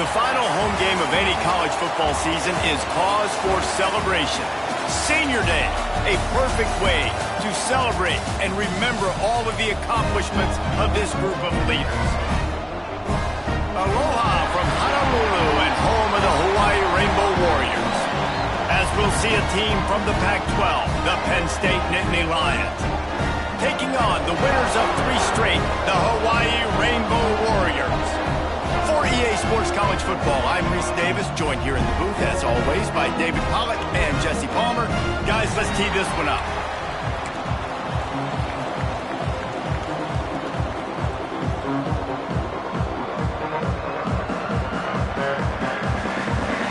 The final home game of any college football season is cause for celebration. Senior Day, a perfect way to celebrate and remember all of the accomplishments of this group of leaders. Aloha from Honolulu and home of the Hawaii Rainbow Warriors. As we'll see a team from the Pac-12, the Penn State Nittany Lions, taking on the winners of 3 straight, the Hawaii Rainbow Warriors. For EA Sports College Football, I'm Reese Davis, joined here in the booth, as always, by David Pollack and Jesse Palmer. Guys, let's tee this one up.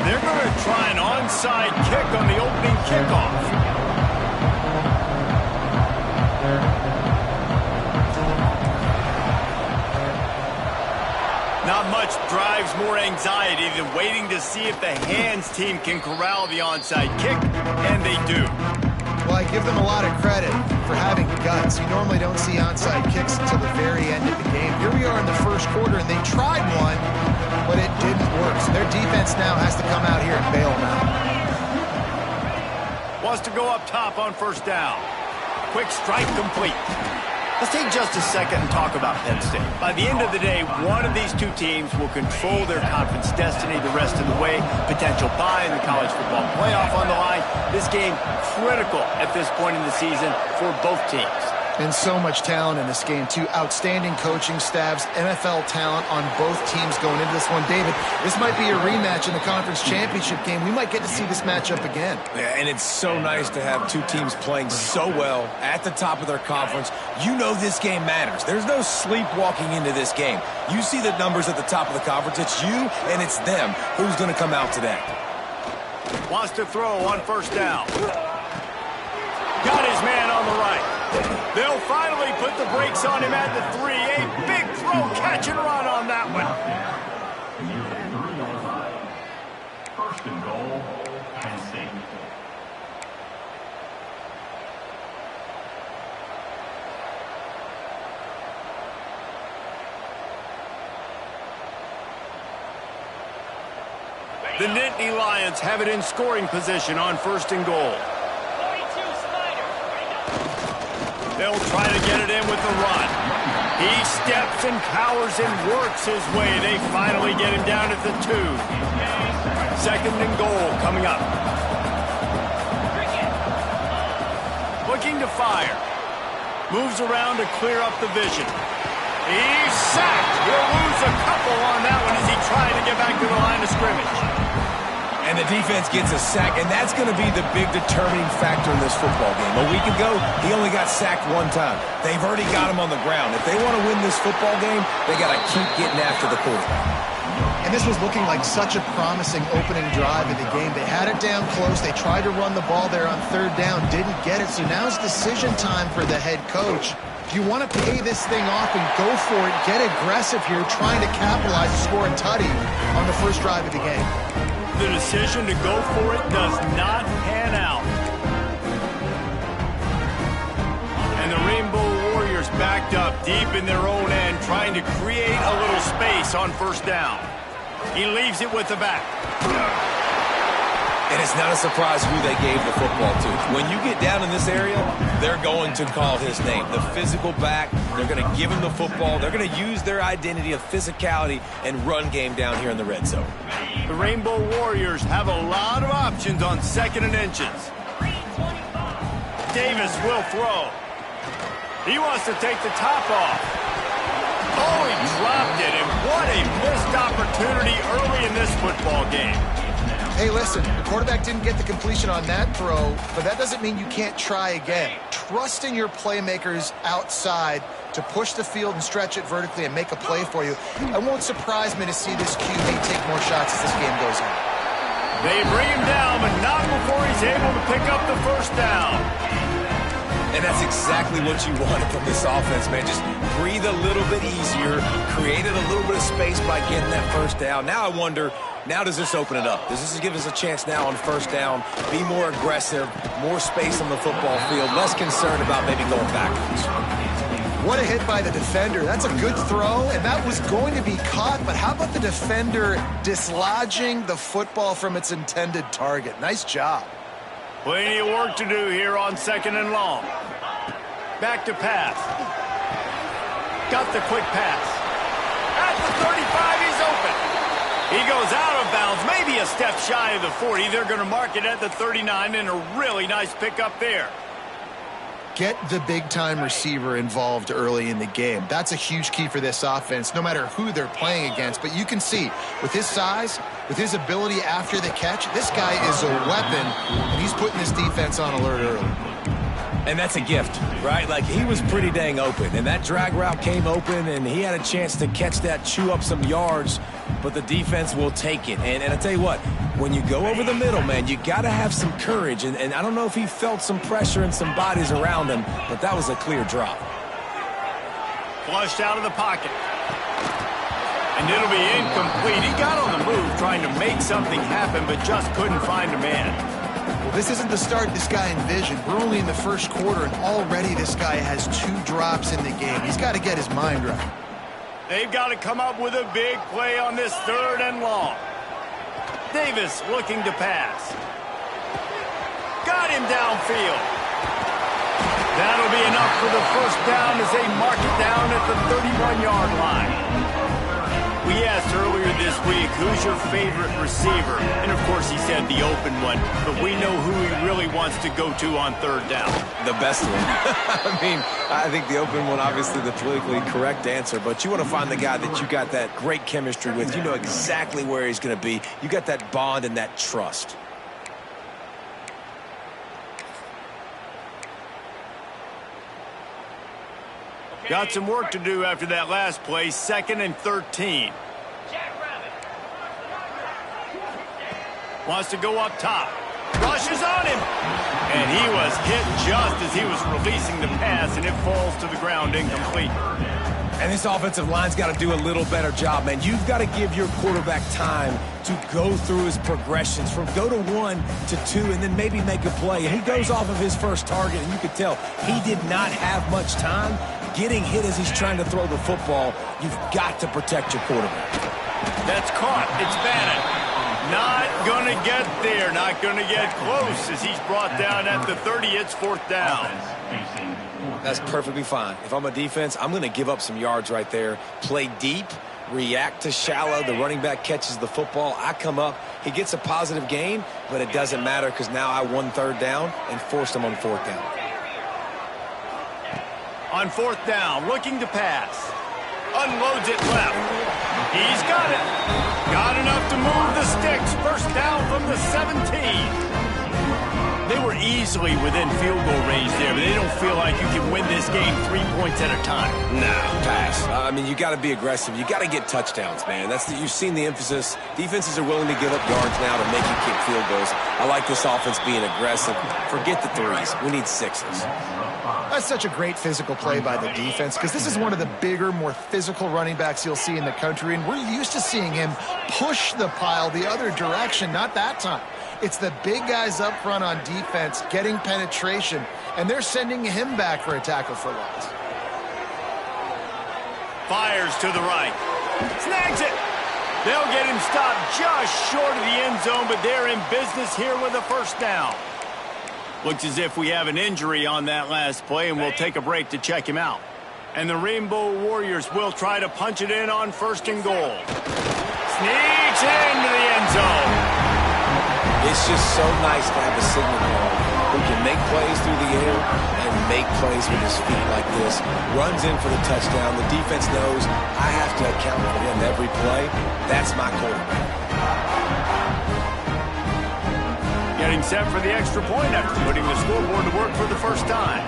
They're going to try an onside kick on the opening kickoff. Not much drives more anxiety than waiting to see if the hands team can corral the onside kick, and they do. Well, I give them a lot of credit for having guts. You normally don't see onside kicks until the very end of the game. Here we are in the first quarter, and they tried one, but it didn't work. So their defense now has to come out here and bail them out. Wants to go up top on first down. Quick strike complete. Let's take just a second and talk about Penn State. By the end of the day, one of these two teams will control their conference destiny the rest of the way. Potential bye in the college football playoff on the line. This game critical at this point in the season for both teams. And so much talent in this game, too. Outstanding coaching staffs, NFL talent on both teams going into this one. David, this might be a rematch in the conference championship game. We might get to see this matchup again. Yeah, and it's so nice to have two teams playing so well at the top of their conference. You know this game matters. There's no sleepwalking into this game. You see the numbers at the top of the conference. It's you and it's them. Who's going to come out today? Wants to throw on first down. Got his man on the right. They'll finally put the brakes on him at the 3. A big throw, catch and run on that one. First and goal, Penn State. The Nittany Lions have it in scoring position on first and goal. They'll try to get it in with the run. He steps and cowers and works his way. They finally get him down at the 2. Second and goal coming up. Looking to fire. Moves around to clear up the vision. He's sacked. He'll lose a couple on that one as he tried to get back to the line of scrimmage. And the defense gets a sack, and that's going to be the big determining factor in this football game. A week ago, he only got sacked 1 time. They've already got him on the ground. If they want to win this football game, they got to keep getting after the quarterback. And this was looking like such a promising opening drive in the game. They had it down close. They tried to run the ball there on third down, didn't get it. So now it's decision time for the head coach. If you want to pay this thing off and go for it, get aggressive here, trying to capitalize, score a tutty on the first drive of the game. The decision to go for it does not pan out. And the Rainbow Warriors backed up deep in their own end, trying to create a little space on first down. He leaves it with the back. And it's not a surprise who they gave the football to. When you get down in this area, they're going to call his name. The physical back, they're going to give him the football. They're going to use their identity of physicality and run game down here in the red zone. The Rainbow Warriors have a lot of options on 2nd and inches. Davis will throw. He wants to take the top off. Oh, he dropped it, and what a missed opportunity early in this football game. Hey, listen, the quarterback didn't get the completion on that throw, but that doesn't mean you can't try again. Trust in your playmakers outside to push the field and stretch it vertically and make a play for you. It won't surprise me to see this QB take more shots as this game goes on. They bring him down, but not before he's able to pick up the first down. And that's exactly what you wanted from this offense, man. Just breathe a little bit easier, created a little bit of space by getting that first down. Now I wonder, now does this open it up? Does this give us a chance now on first down, be more aggressive, more space on the football field, less concerned about maybe going backwards? What a hit by the defender. That's a good throw, and that was going to be caught, but how about the defender dislodging the football from its intended target? Nice job. Plenty of work to do here on 2nd and long. Back to pass. Got the quick pass. At the 35, he's open. He goes out of bounds, maybe a step shy of the 40. They're going to mark it at the 39, and a really nice pickup there. Get the big-time receiver involved early in the game. That's a huge key for this offense, no matter who they're playing against. But you can see, with his size, with his ability after the catch, this guy is a weapon, and he's putting this defense on alert early. And that's a gift, right? Like, he was pretty dang open, and that drag route came open, and he had a chance to catch that, chew up some yards, but the defense will take it. And I tell you what, when you go over the middle, man, you got to have some courage, and I don't know if he felt some pressure and some bodies around him, but that was a clear drop. Flushed out of the pocket. And it'll be incomplete. He got on the move trying to make something happen, but just couldn't find a man. Well, this isn't the start this guy envisioned. We're only in the first quarter, and already this guy has 2 drops in the game. He's got to get his mind right. They've got to come up with a big play on this 3rd and long. Davis looking to pass. Got him downfield. That'll be enough for the first down as they mark it down at the 31-yard line. We asked earlier this week, who's your favorite receiver? And, of course, he said the open one. But we know who he really wants to go to on 3rd down. The best one. I mean, I think the open one, obviously the politically correct answer, but you want to find the guy that you got that great chemistry with. You know exactly where he's going to be. You got that bond and that trust. Got some work to do after that last play, 2nd and 13. Wants to go up top. Rushes on him. And he was hit just as he was releasing the pass, and it falls to the ground incomplete. And this offensive line's got to do a little better job, man. You've got to give your quarterback time to go through his progressions from go to 1 to 2 and then maybe make a play. And he goes off of his first target, and you could tell he did not have much time. Getting hit as he's trying to throw the football, you've got to protect your quarterback. That's caught. It's Bannon. Not going to get there. Not going to get close as he's brought down at the 30. It's 4th down. That's perfectly fine. If I'm a defense, I'm going to give up some yards right there. Play deep, react to shallow. The running back catches the football. I come up. He gets a positive gain, but it doesn't matter because now I won 3rd down and forced him on 4th down. On 4th down, looking to pass. Unloads it left. He's got it. Got enough to move the sticks. First down from the 17. They were easily within field goal range there, but they don't feel like you can win this game 3 points at a time. No, pass. I mean, you got to be aggressive. You got to get touchdowns, man. You've seen the emphasis. Defenses are willing to give up yards now to make you kick field goals. I like this offense being aggressive. Forget the 3s. We need 6s. That's such a great physical play by the defense because this is one of the bigger, more physical running backs you'll see in the country, and we're used to seeing him push the pile the other direction, not that time. It's the big guys up front on defense getting penetration, and they're sending him back for a tackle for loss. Fires to the right. Snags it. They'll get him stopped just short of the end zone, but they're in business here with a first down. Looks as if we have an injury on that last play, and we'll take a break to check him out. And the Rainbow Warriors will try to punch it in on 1st and goal. Sneaks into the end zone. It's just so nice to have a signal call who can make plays through the air and make plays with his feet like this. Runs in for the touchdown. The defense knows I have to account for him every play. That's my quarterback. Getting set for the extra point after putting the scoreboard to work for the first time.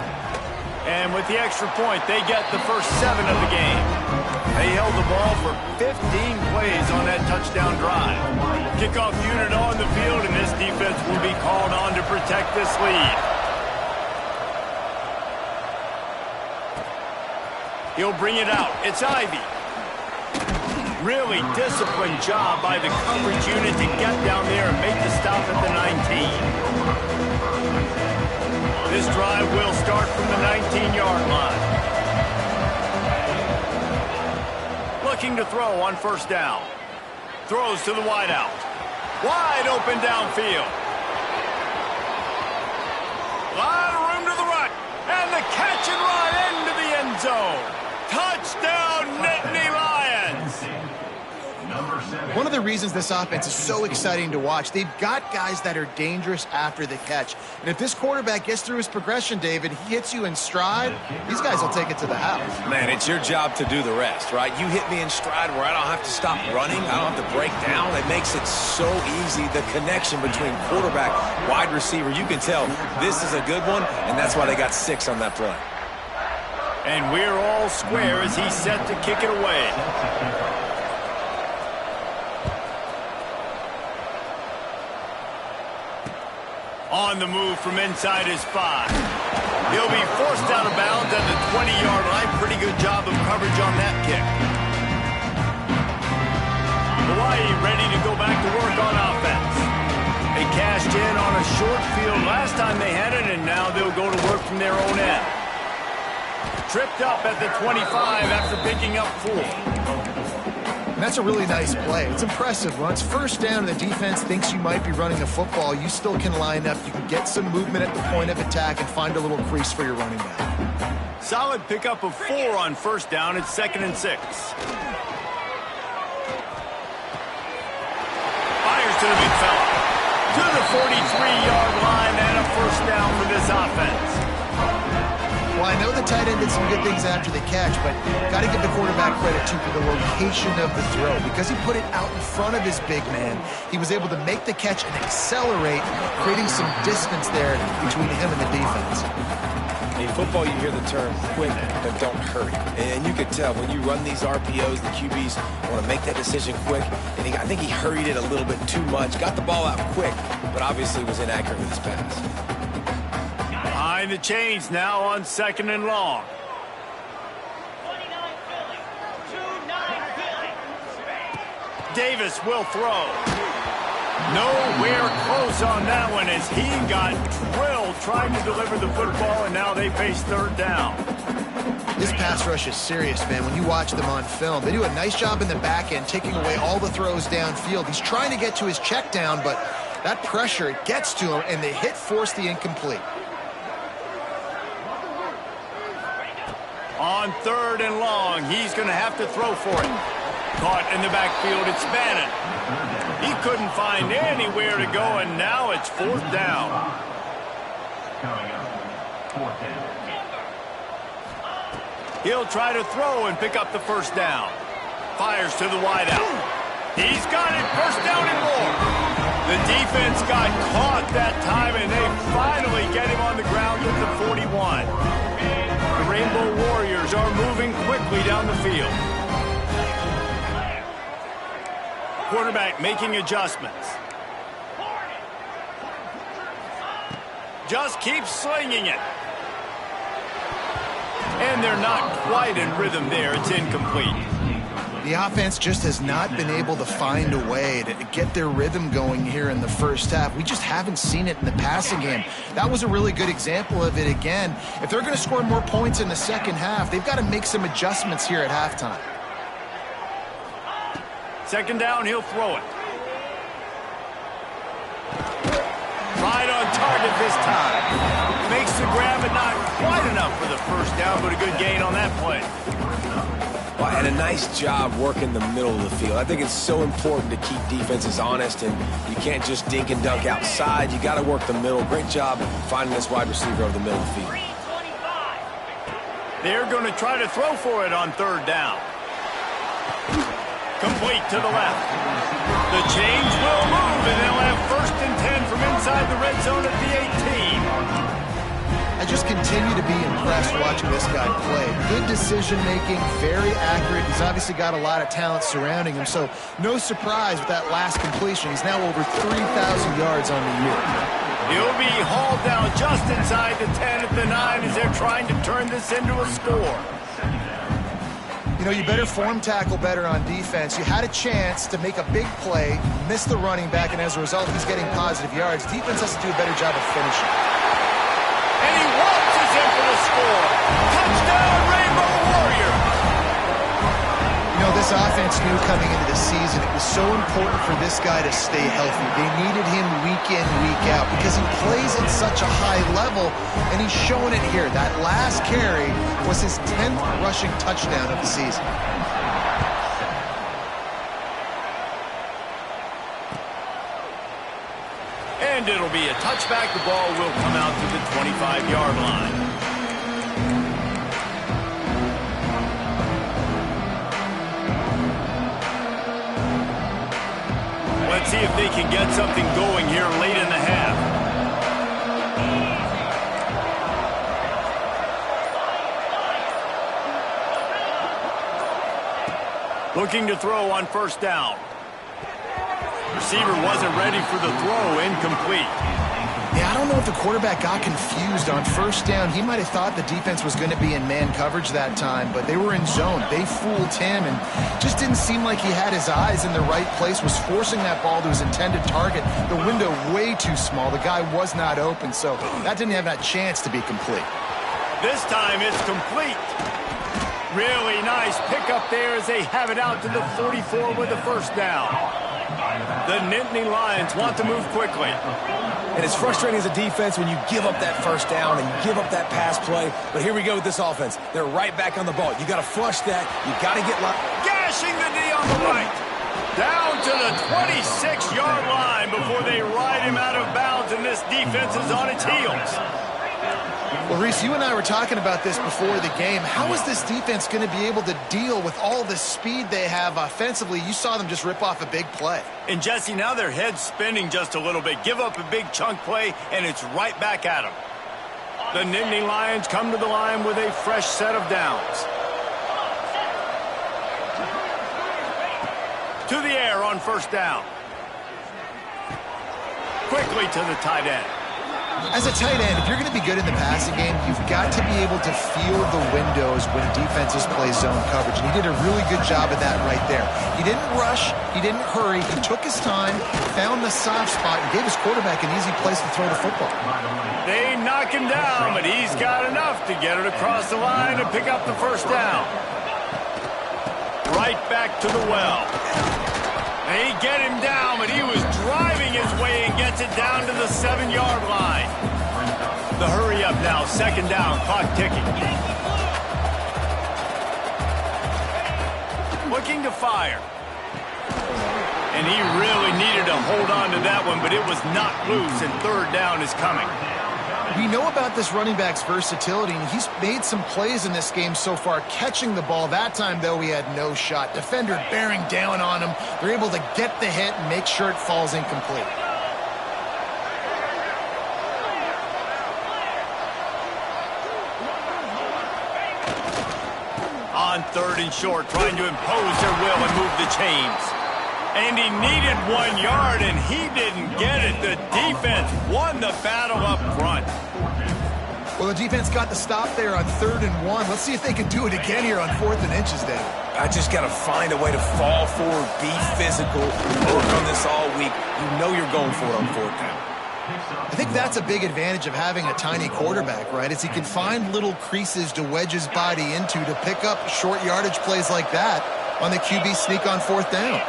And with the extra point, they get the first 7 of the game. They held the ball for 15 plays on that touchdown drive. Kickoff unit on the field, and this defense will be called on to protect this lead. He'll bring it out. It's Ivy. Really disciplined job by the coverage unit to get down there and make the stop at the 19. This drive will start from the 19-yard line. looking to throw on first down. Throws to the wideout. Wide open downfield. Lot of room to the right. And the catch and run into the end zone. Touchdown, Nittany Lions. One of the reasons this offense is so exciting to watch, they've got guys that are dangerous after the catch. And if this quarterback gets through his progression, David, he hits you in stride, these guys will take it to the house. Man, it's your job to do the rest, right? You hit me in stride where I don't have to stop running. I don't have to break down. It makes it so easy. The connection between quarterback, wide receiver, you can tell this is a good one, and that's why they got 6 on that play. And we're all square as he's set to kick it away. On the move from inside his 5. He'll be forced out of bounds at the 20-yard line. Pretty good job of coverage on that kick. Hawaii ready to go back to work on offense. They cashed in on a short field last time they had it, and now they'll go to work from their own end. Tripped up at the 25 after picking up 4. That's a really nice play. It's impressive. When it's first down and the defense thinks you might be running the football, you still can line up. You can get some movement at the point of attack and find a little crease for your running back. Solid pickup of 4 on first down. It's 2nd and 6. Fires to the big fella. To the 43-yard line and a first down for this offense. Well, I know the tight end did some good things after the catch, but got to give the quarterback credit, too, for the location of the throw. Because he put it out in front of his big man, he was able to make the catch and accelerate, creating some distance there between him and the defense. In football, you hear the term quick, but don't hurry. And you can tell when you run these RPOs, the QBs want to make that decision quick. And I think he hurried it a little bit too much, got the ball out quick, but obviously was inaccurate with his pass. Behind the chains now on 2nd and long. Davis will throw. Nowhere close on that one as he got drilled trying to deliver the football, and now they face 3rd down. This pass rush is serious, man. When you watch them on film, they do a nice job in the back end, taking away all the throws downfield. He's trying to get to his check down, but that pressure, it gets to him, and the hit forced the incomplete. On 3rd and long, he's going to have to throw for it. Caught in the backfield, it's Bannon. He couldn't find anywhere to go, and now it's 4th down. Coming up, 4th down. He'll try to throw and pick up the first down. Fires to the wideout. He's got it, first down and more. The defense got caught that time, and they finally get him on the ground at the 41. The Rainbow Warriors are moving quickly down the field. Quarterback making adjustments. Just keeps slinging it. And they're not quite in rhythm there. It's incomplete. The offense just has not been able to find a way to get their rhythm going here in the first half. We just haven't seen it in the passing game. That was a really good example of it again. If they're going to score more points in the second half, they've got to make some adjustments here at halftime. 2nd down, he'll throw it. Right on target this time. Makes the grab, but not quite enough for the first down, but a good gain on that play. Well, and a nice job working the middle of the field. I think it's so important to keep defenses honest, and you can't just dink and dunk outside. You got to work the middle. Great job finding this wide receiver over the middle of the field. They're going to try to throw for it on 3rd down. Complete to the left. The chains will move, and they'll have 1st and 10 from inside the red zone at the 18. I just continue to be impressed watching this guy play. Good decision-making, very accurate. He's obviously got a lot of talent surrounding him, so no surprise with that last completion. He's now over 3,000 yards on the year. He'll be hauled down just inside the 10 at the 9 as they're trying to turn this into a score. You know, you better form tackle better on defense. You had a chance to make a big play, miss the running back, and as a result, he's getting positive yards. Defense has to do a better job of finishing. And he waltzes in for the score. Touchdown, Rainbow Warriors! You know, this offense knew coming into the season it was so important for this guy to stay healthy. They needed him week in, week out because he plays at such a high level, and he's showing it here. That last carry was his 10th rushing touchdown of the season. And it'll be a touchback. The ball will come out to the 25-yard line. Let's see if they can get something going here late in the half. Looking to throw on first down. Receiver wasn't ready for the throw, incomplete. Yeah, I don't know if the quarterback got confused on first down. He might have thought the defense was going to be in man coverage that time, but they were in zone. They fooled him and just didn't seem like he had his eyes in the right place, was forcing that ball to his intended target. The window way too small. The guy was not open, so that didn't have that chance to be complete. This time it's complete. Really nice pickup there as they have it out to the 44 with the first down. The Nittany Lions want to move quickly. And it's frustrating as a defense when you give up that first down and you give up that pass play. But here we go with this offense. They're right back on the ball. You got to flush that. You got to get gashing the knee on the right. Down to the 26-yard line before they ride him out of bounds, and this defense is on its heels. Well, Reese, you and I were talking about this before the game. How is this defense going to be able to deal with all the speed they have offensively? You saw them just rip off a big play. And, Jesse, now their head's spinning just a little bit. Give up a big chunk play, and it's right back at them. The Nittany Lions come to the line with a fresh set of downs. To the air on first down. Quickly to the tight end. As a tight end, if you're going to be good in the passing game, you've got to be able to feel the windows when defenses play zone coverage. And he did a really good job of that right there. He didn't rush. He didn't hurry. He took his time, found the soft spot, and gave his quarterback an easy place to throw the football. They knock him down, but he's got enough to get it across the line and pick up the first down. Right back to the well. They get him down, but he was driving his way and gets it down to the 7-yard line. The hurry up now, second down, clock ticking. Looking to fire. And he really needed to hold on to that one, but it was not loose, and third down is coming. We know about this running back's versatility, and he's made some plays in this game so far, catching the ball. That time, though, he had no shot. Defender bearing down on him. They're able to get the hit and make sure it falls incomplete. On third and short, trying to impose their will and move the chains. And he needed 1 yard, and he didn't get it. The defense won the battle up front. Well, the defense got the stop there on 3rd and 1. Let's see if they can do it again here on 4th and inches, Dave. I just got to find a way to fall forward, be physical, work on this all week. You know you're going for it on 4th down. I think that's a big advantage of having a tiny quarterback, right? Is he can find little creases to wedge his body into to pick up short yardage plays like that on the QB sneak on 4th down.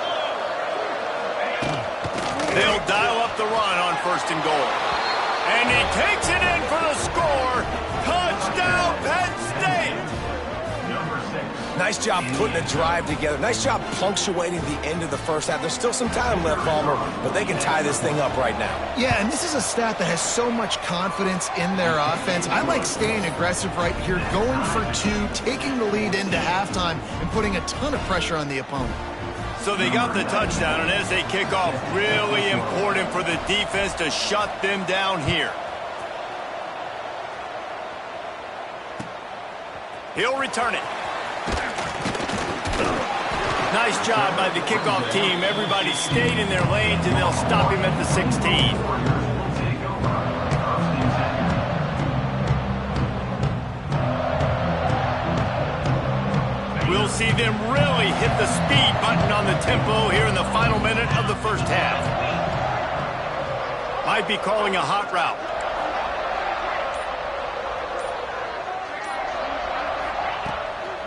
They'll dial up the run on 1st and goal. And he takes it in for the score. Touchdown, Penn State! Nice job putting a drive together. Nice job punctuating the end of the first half. There's still some time left, Palmer, but they can tie this thing up right now. Yeah, and this is a stat that has so much confidence in their offense. I like staying aggressive right here, going for 2, taking the lead into halftime, and putting a ton of pressure on the opponent. So they got the touchdown, and as they kick off, really important for the defense to shut them down here. He'll return it. Nice job by the kickoff team. Everybody stayed in their lanes, and they'll stop him at the 16. We'll see them really hit the speed button on the tempo here in the final minute of the first half. Might be calling a hot route.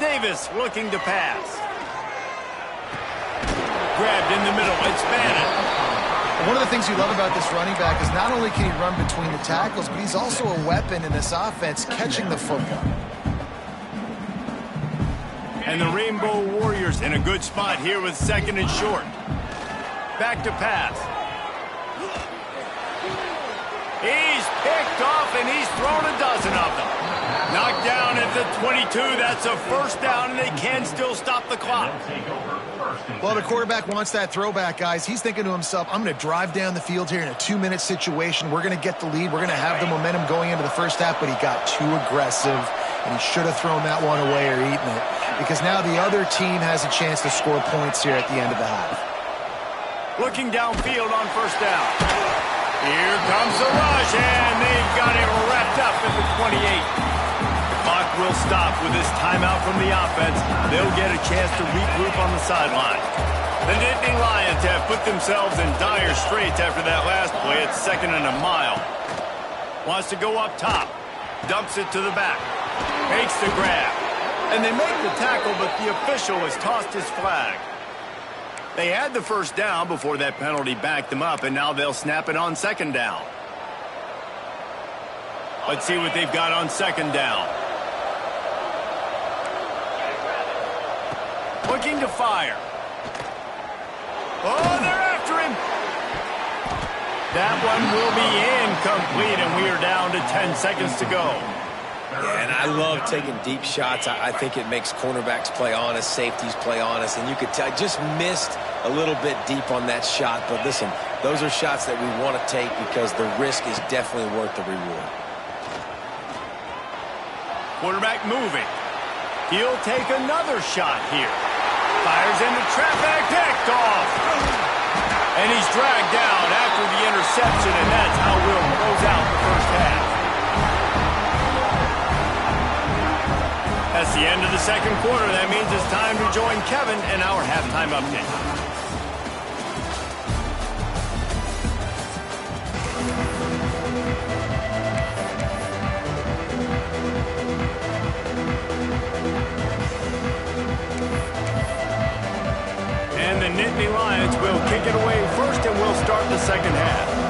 Davis looking to pass. grabbed in the middle. It's Bannon. One of the things you love about this running back is not only can he run between the tackles, but he's also a weapon in this offense catching the football. And the Rainbow Warriors in a good spot here with 2nd and short. Back to pass. He's picked off and he's thrown a dozen of them. Knocked down at the 22. That's a first down and they can still stop the clock. Well, the quarterback wants that throwback, guys. He's thinking to himself, I'm going to drive down the field here in a 2-minute situation. We're going to get the lead. We're going to have the momentum going into the first half, but he got too aggressive, and he should have thrown that one away or eaten it, because now the other team has a chance to score points here at the end of the half. Looking downfield on first down. Here comes the rush, and they've got it wrapped up at the 28. Clock will stop with this timeout from the offense. They'll get a chance to regroup on the sideline. The Nittany Lions have put themselves in dire straits after that last play. It's 2nd and a mile. Wants to go up top. Dumps it to the back. Makes the grab. And they make the tackle, but the official has tossed his flag. They had the first down before that penalty backed them up, and now they'll snap it on 2nd down. Let's see what they've got on 2nd down. Looking to fire. Oh, they're after him. That one will be incomplete, and we are down to 10 seconds to go. Yeah, and I love taking deep shots. I think it makes cornerbacks play honest, safeties play honest, and you could tell just missed a little bit deep on that shot. But listen, those are shots that we want to take because the risk is definitely worth the reward. Quarterback moving. He'll take another shot here. Fires into traffic, picked off. And he's dragged down after the interception, and that's how we'll close out the first half. That's the end of the 2nd quarter. That means it's time to join Kevin in our halftime update. And the Nittany Lions will kick it away first, and we'll start the 2nd half.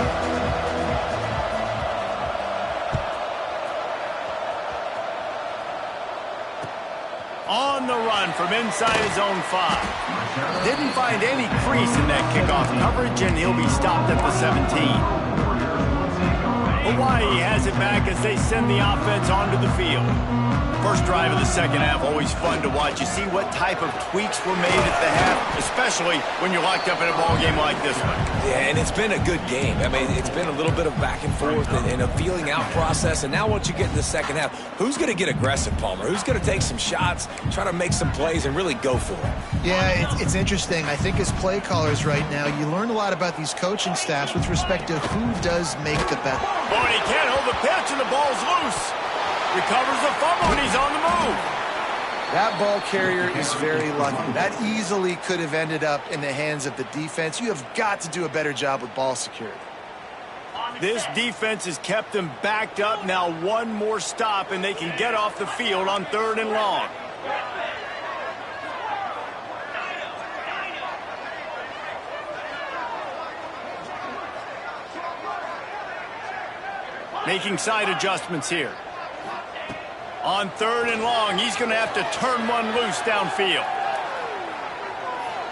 On the run from inside his own 5. Didn't find any crease in that kickoff coverage, and he'll be stopped at the 17. Hawaii has it back as they send the offense onto the field. First drive of the 2nd half, always fun to watch. You see what type of tweaks were made at the half, especially when you're locked up in a ball game like this one. Yeah, and it's been a good game. I mean, it's been a little bit of back and forth and a feeling out process. And now once you get in the 2nd half, who's going to get aggressive, Palmer? Who's going to take some shots, try to make some plays, and really go for it? Yeah, it's interesting. I think as play callers right now, you learn a lot about these coaching staffs with respect to who does make the bet. Boy, he can't hold the pitch, and the ball's loose. Recovers the fumble, and he's on the move. That ball carrier is very lucky. That easily could have ended up in the hands of the defense. You have got to do a better job with ball security. This defense has kept them backed up. Now one more stop, and they can get off the field on 3rd and long. Making side adjustments here. On 3rd and long, he's going to have to turn one loose downfield.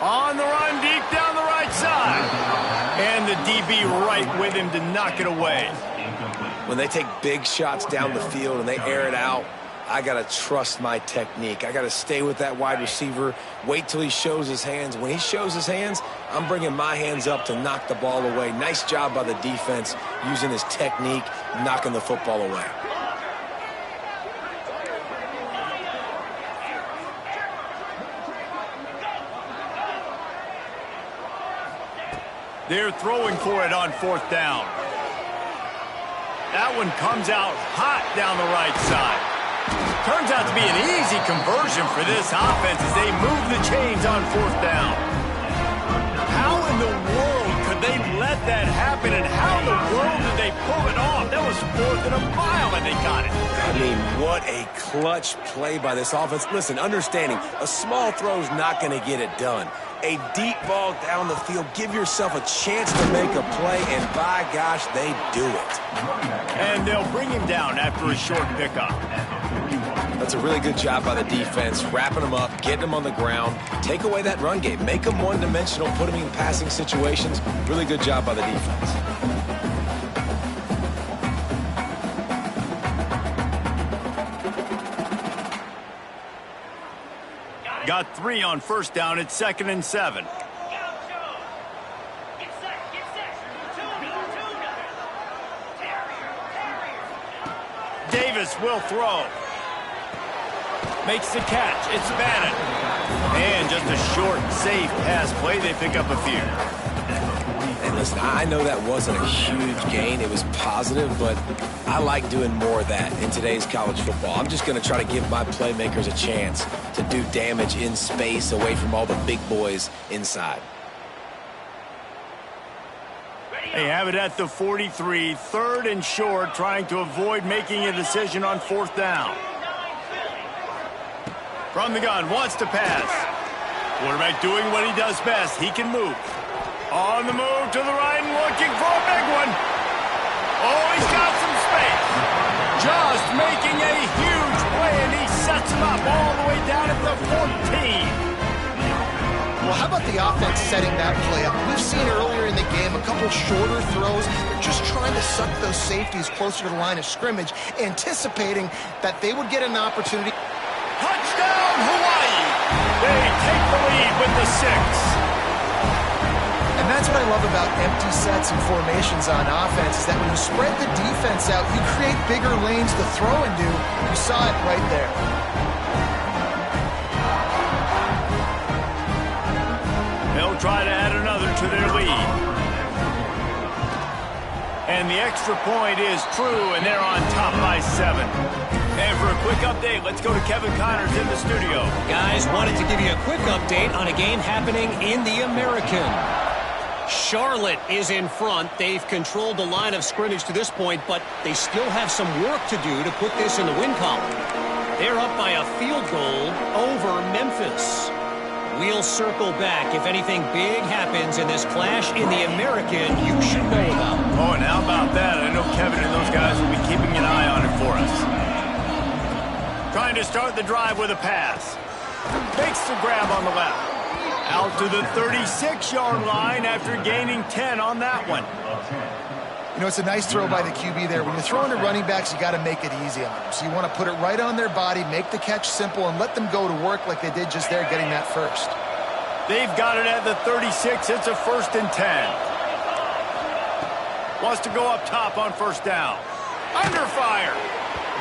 On the run, deep down the right side. And the DB right with him to knock it away. When they take big shots down the field and they air it out, I got to trust my technique. I got to stay with that wide receiver, wait till he shows his hands. When he shows his hands, I'm bringing my hands up to knock the ball away. Nice job by the defense using his technique, knocking the football away. They're throwing for it on 4th down. That one comes out hot down the right side. Turns out to be an easy conversion for this offense as they move the chains on 4th down. How in the world could they let that happen, and how in the world did they they pull it off. That was 4th and a mile, and they got it. I mean, what a clutch play by this offense. Listen, understanding, a small throw's not going to get it done. A deep ball down the field, give yourself a chance to make a play, and by gosh, they do it. And they'll bring him down after a short pickup. That's a really good job by the defense, wrapping them up, getting them on the ground. Take away that run game. Make them one-dimensional, put them in passing situations. Really good job by the defense. Got 3 on first down. It's 2nd and 7. Davis will throw. Makes the catch. It's Bannon. And just a short, safe pass play. They pick up a few. And listen, I know that wasn't a huge gain. It was positive, but I like doing more of that in today's college football. I'm just going to try to give my playmakers a chance to do damage in space away from all the big boys inside. They have it at the 43, 3rd and short, trying to avoid making a decision on 4th down. From the gun, wants to pass. Quarterback doing what he does best. He can move. On the move to the right and looking for a big one. Oh, he's got some space. Just making a huge play, and he sets him up all the way down at the 14. Well, how about the offense setting that play up? We've seen earlier in the game a couple shorter throws. They're just trying to suck those safeties closer to the line of scrimmage, anticipating that they would get an opportunity. Touchdown, Hawaii! They take the lead with the 6. And that's what I love about empty sets and formations on offense, is that when you spread the defense out, you create bigger lanes to throw into. You saw it right there. They'll try to add another to their lead. And the extra point is true, and they're on top by 7. And for a quick update, let's go to Kevin Connors in the studio. Guys, wanted to give you a quick update on a game happening in the American. Charlotte is in front. They've controlled the line of scrimmage to this point, but they still have some work to do to put this in the win column. They're up by a field goal over Memphis. We'll circle back. If anything big happens in this clash in the American, you should know about. Oh, and how about that? I know Kevin and those guys will be keeping an eye on it for us. Trying to start the drive with a pass. Makes the grab on the left. Out to the 36-yard line after gaining 10 on that one. You know, it's a nice throw by the QB there. When you're throwing to running backs, you got to make it easy on them. So you want to put it right on their body, make the catch simple, and let them go to work like they did just there, getting that first. They've got it at the 36. It's a 1st and 10. Wants to go up top on first down. Under fire.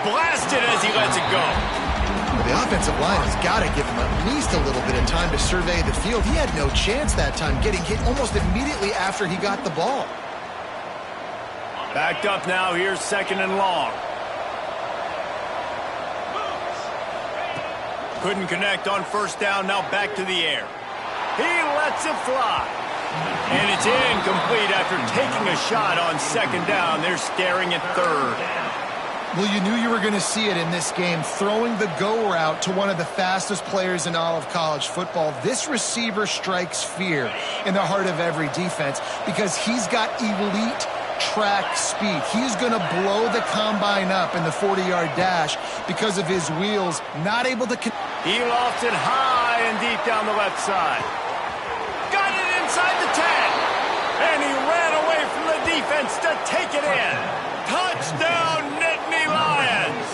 Blasted as he lets it go. Well, the offensive line has got to give him at least a little bit of time to survey the field. He had no chance that time, getting hit almost immediately after he got the ball. Backed up now. Here's 2nd and long. Couldn't connect on first down. Now back to the air. He lets it fly. And it's incomplete after taking a shot on 2nd down. They're staring at 3rd. Well, you knew you were going to see it in this game, throwing the go route to one of the fastest players in all of college football. This receiver strikes fear in the heart of every defense because he's got elite track speed. He's going to blow the combine up in the 40-yard dash because of his wheels, not able to... He lofts it high and deep down the left side. Got it inside the 10. And he ran away from the defense to take it in. Touchdown, Nittany Lions!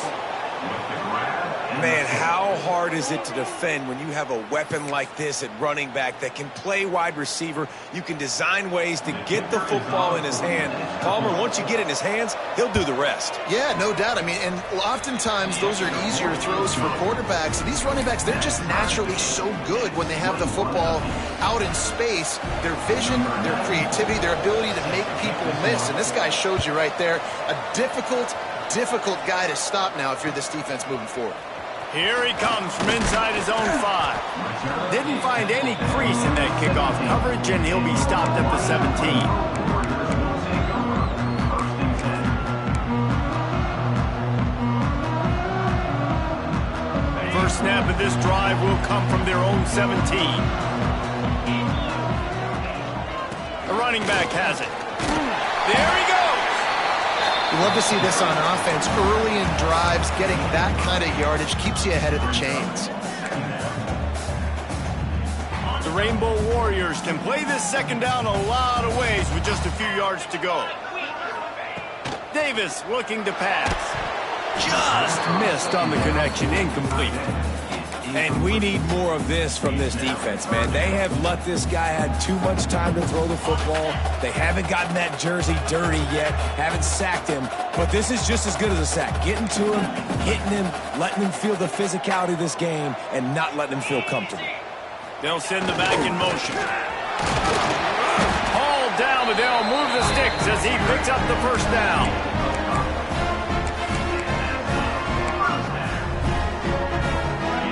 Man, how hard is it to defend when you have a weapon like this at running back that can play wide receiver? You can design ways to get the football in his hand. Palmer, once you get it in his hands, he'll do the rest. Yeah, no doubt. I mean, and oftentimes those are easier throws for quarterbacks. These running backs, they're just naturally so good when they have the football out in space. Their vision, their creativity, their ability to make people miss. And this guy showed you right there, a difficult guy to stop now if you're this defense moving forward. Here he comes from inside his own 5. Didn't find any crease in that kickoff coverage, and he'll be stopped at the 17. snap of this drive will come from their own 17. The running back has it. There he goes. You love to see this on offense. Early in drives, getting that kind of yardage keeps you ahead of the chains. The Rainbow Warriors can play this second down a lot of ways with just a few yards to go. Davis looking to pass. Just missed on the connection, incomplete. And we need more of this from this defense, man. They have let this guy have too much time to throw the football. They haven't gotten that jersey dirty yet, haven't sacked him. But this is just as good as a sack. Getting to him, hitting him, letting him feel the physicality of this game, and not letting him feel comfortable. They'll send the back in motion. Hauled down, but they'll move the sticks as he picks up the first down.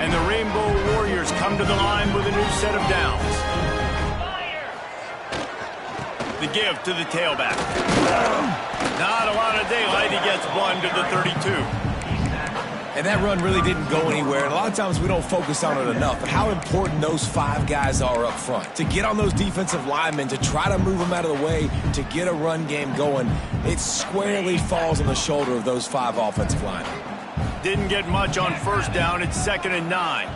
And the Rainbow Warriors come to the line with a new set of downs. The give to the tailback. Not a lot of daylight. He gets one to the 32. And that run really didn't go anywhere. And a lot of times we don't focus on it enough. But how important those 5 guys are up front. To get on those defensive linemen, to try to move them out of the way, to get a run game going, it squarely falls on the shoulder of those 5 offensive linemen. Didn't get much on first down. It's 2nd and 9.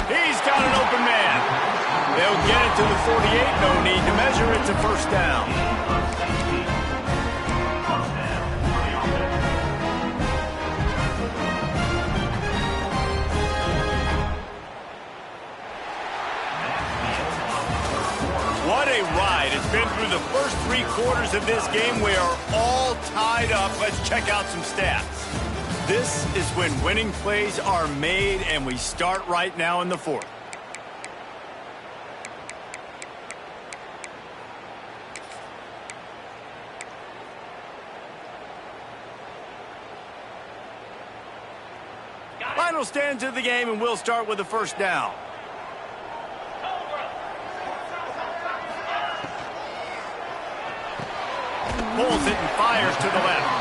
He's got an open man. They'll get it to the 48. No need to measure. It's a first down. What a ride. It's been through the first 3 quarters of this game. We are all tied up. Let's check out some stats. This is when winning plays are made, and we start right now in the 4th. Final stanza of the game, and we'll start with the first down. Pulls it and fires to the left.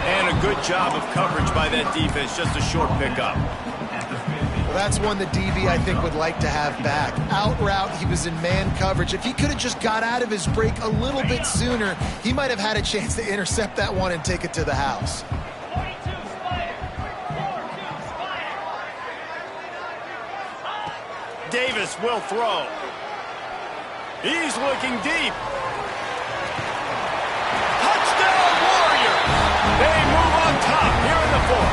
And a good job of coverage by that defense. Just a short pickup. Well, that's one the DB, I think, would like to have back. Out route, he was in man coverage. If he could have just got out of his break a little bit sooner, he might have had a chance to intercept that one and take it to the house. Davis will throw. He's looking deep. Touchdown Warriors! They move on top here in the 4th.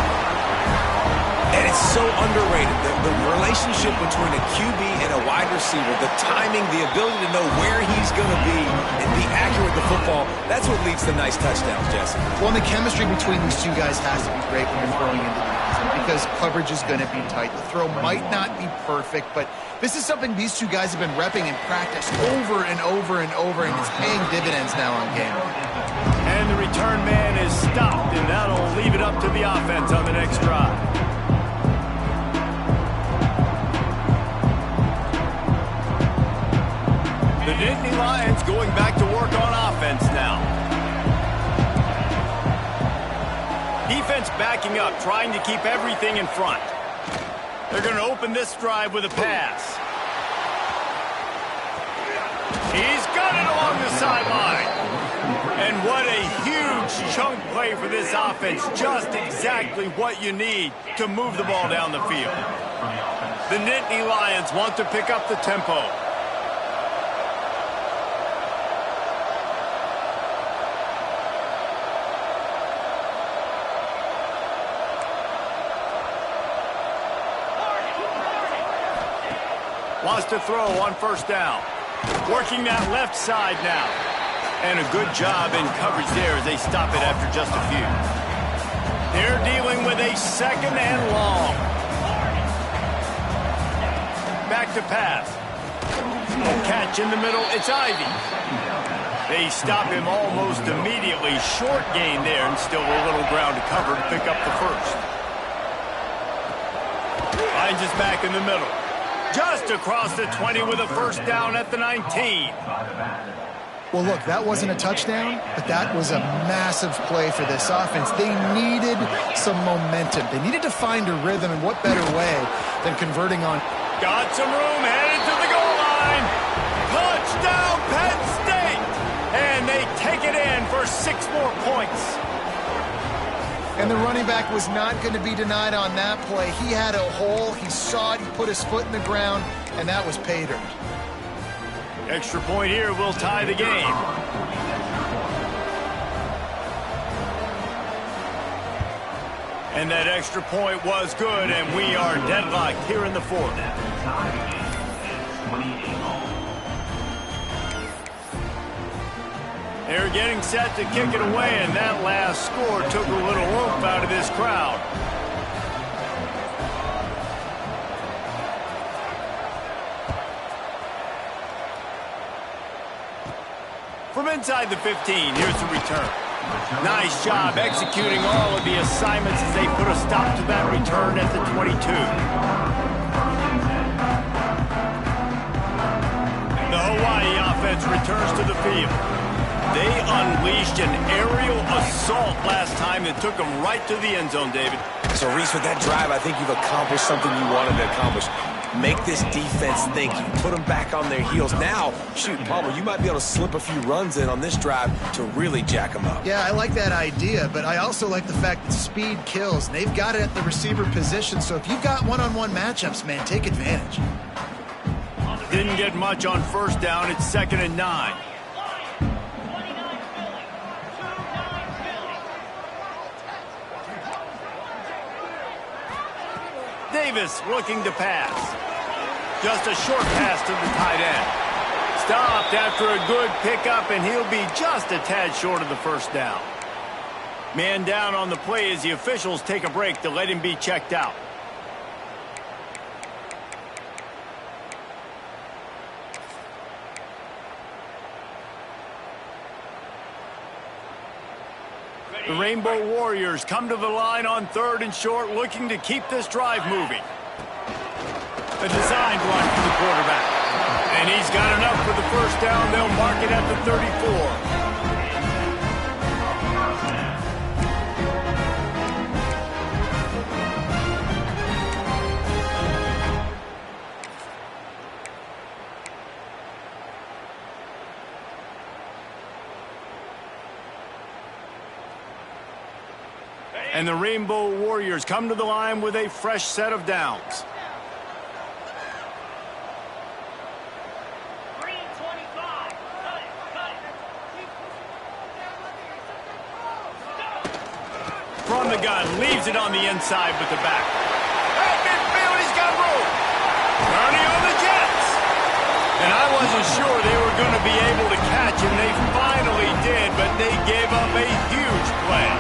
And it's so underrated. The relationship between a QB and a wide receiver, the timing, the ability to know where he's going to be and be accurate with the football, that's what leads to nice touchdowns, Jesse. Well, and the chemistry between these 2 guys has to be great when you're throwing into the end because coverage is going to be tight. The throw might not be perfect, but this is something these 2 guys have been repping in practice over and over and over, and it's paying dividends now on game. And the return man is stopped, and that'll leave it up to the offense on the next drive. The Nittany Lions going back to work on offense now. Defense backing up, trying to keep everything in front. They're going to open this drive with a pass. He's got it along the sideline. And what a huge chunk play for this offense. Just exactly what you need to move the ball down the field. The Nittany Lions want to pick up the tempo. Wants to throw on first down. Working that left side now. And a good job in coverage there as they stop it after just a few. They're dealing with a 2nd and long. Back to pass. Catch in the middle. It's Ivy. They stop him almost immediately. Short gain there and still a little ground to cover to pick up the first. Finds us back in the middle. just across the 20 with a first down at the 19. Well, look, that wasn't a touchdown, but that was a massive play for this offense. They needed some momentum. They needed to find a rhythm, and what better way than converting on. Got some room, headed to the goal line. Touchdown, Penn State! And they take it in for 6 more points. And the running back was not going to be denied on that play. He had a hole, he saw it, he put his foot in the ground, and that was pay dirt. Extra point here will tie the game. And that extra point was good, and we are deadlocked here in the fourth. They're getting set to kick it away, and that last score took a little oomph out of this crowd. From inside the 15, here's the return. Nice job executing all of the assignments as they put a stop to that return at the 22. The Hawaii offense returns to the field. They unleashed an aerial assault last time that took them right to the end zone, David. So, Reese, with that drive, I think you've accomplished something you wanted to accomplish. Make this defense think. You put them back on their heels. Now, shoot, Palmer, you might be able to slip a few runs in on this drive to really jack them up. Yeah, I like that idea, but I also like the fact that speed kills. They've got it at the receiver position, so if you've got one-on-one matchups, man, take advantage. Didn't get much on first down. It's 2nd and 9. Davis looking to pass. Just a short pass to the tight end. Stopped after a good pickup, and he'll be just a tad short of the first down. Man down on the play as the officials take a break to let him be checked out. The Rainbow Warriors come to the line on 3rd and short, looking to keep this drive moving. A design run for the quarterback. And he's got enough for the first down. They'll mark it at the 34. And the Rainbow Warriors come to the line with a fresh set of downs. From the gun, leaves it on the inside with the back. At midfield, he's got room. Ernie on the Jets. And I wasn't sure they were going to be able to catch him. They finally did, but they gave up a huge play.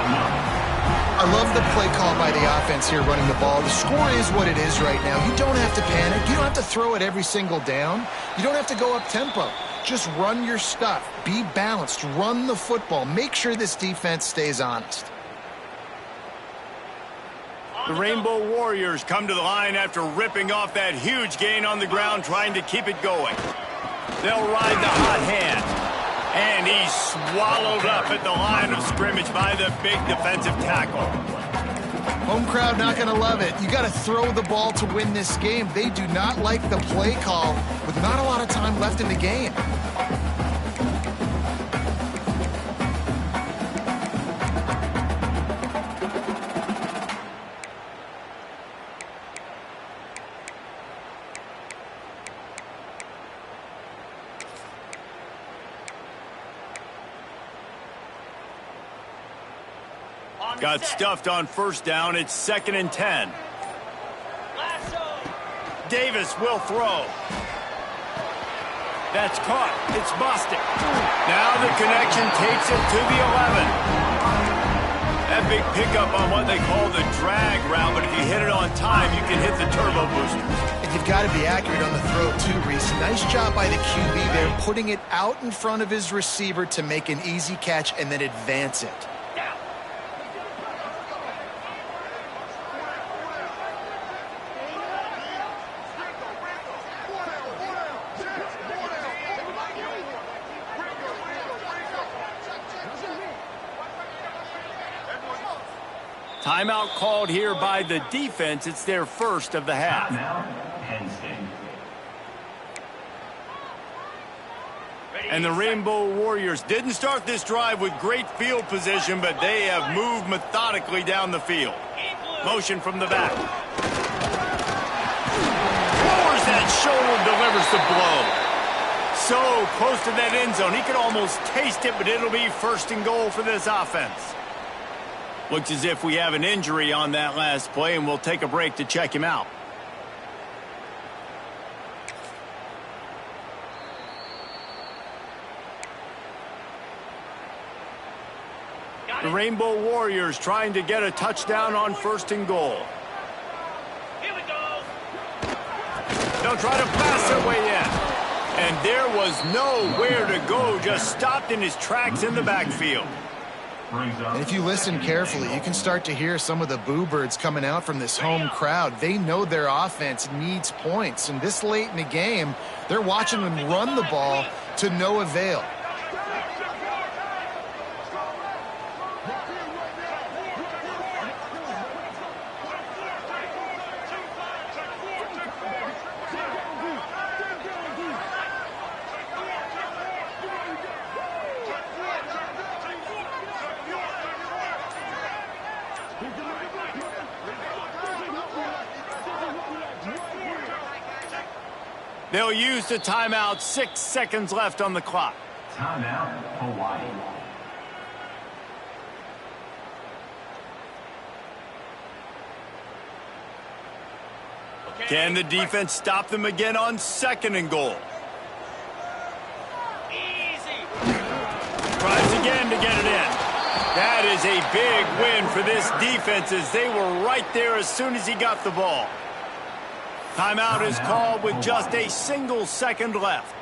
I love the play call by the offense here running the ball. The score is what it is right now. You don't have to panic. You don't have to throw it every single down. You don't have to go up tempo. Just run your stuff. Be balanced. Run the football. Make sure this defense stays honest. The Rainbow Warriors come to the line after ripping off that huge gain on the ground, trying to keep it going. They'll ride the hot hand. And he's swallowed up at the line of scrimmage by the big defensive tackle. Home crowd not going to love it. You got to throw the ball to win this game. They do not like the play call with not a lot of time left in the game. Got stuffed on first down. It's 2nd and 10. Davis will throw. That's caught. It's busted. Now the connection takes it to the 11. That big pickup on what they call the drag route, but if you hit it on time, you can hit the turbo boosters. And you've got to be accurate on the throw too, Reese. Nice job by the QB there, putting it out in front of his receiver to make an easy catch and then advance it. Timeout called here by the defense. It's their first of the half. Timeout, Penn State. And the Rainbow Warriors didn't start this drive with great field position, but they have moved methodically down the field. Motion from the back. Lowers that shoulder, delivers the blow. So close to that end zone. He could almost taste it, but it'll be first and goal for this offense. Looks as if we have an injury on that last play, and we'll take a break to check him out. The Rainbow Warriors trying to get a touchdown on first and goal. Here we go. They'll try to pass their way in. And there was nowhere to go, just stopped in his tracks in the backfield. And if you listen carefully, you can start to hear some of the boo birds coming out from this home crowd. They know their offense needs points. And this late in the game, they're watching them run the ball to no avail. They'll use the timeout. 6 seconds left on the clock. Timeout, Hawaii. Can the defense stop them again on second and goal? Tries again to get it in. That is a big win for this defense as they were right there as soon as he got the ball. Timeout is called with just a single second left.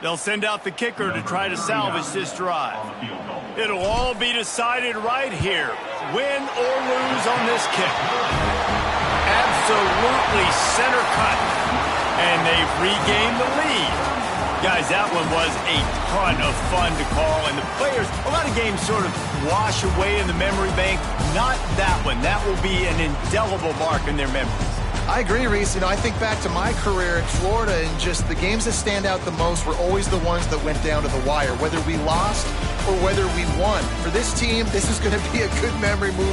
They'll send out the kicker to try to salvage this drive. It'll all be decided right here. Win or lose on this kick. Absolutely center cut. And they've regained the lead. Guys, that one was a ton of fun to call. And the players, a lot of games sort of wash away in the memory bank. Not that one. That will be an indelible mark in their memories. I agree, Reese. You know, I think back to my career in Florida, and just the games that stand out the most were always the ones that went down to the wire, whether we lost or whether we won. For this team, this is going to be a good memory move.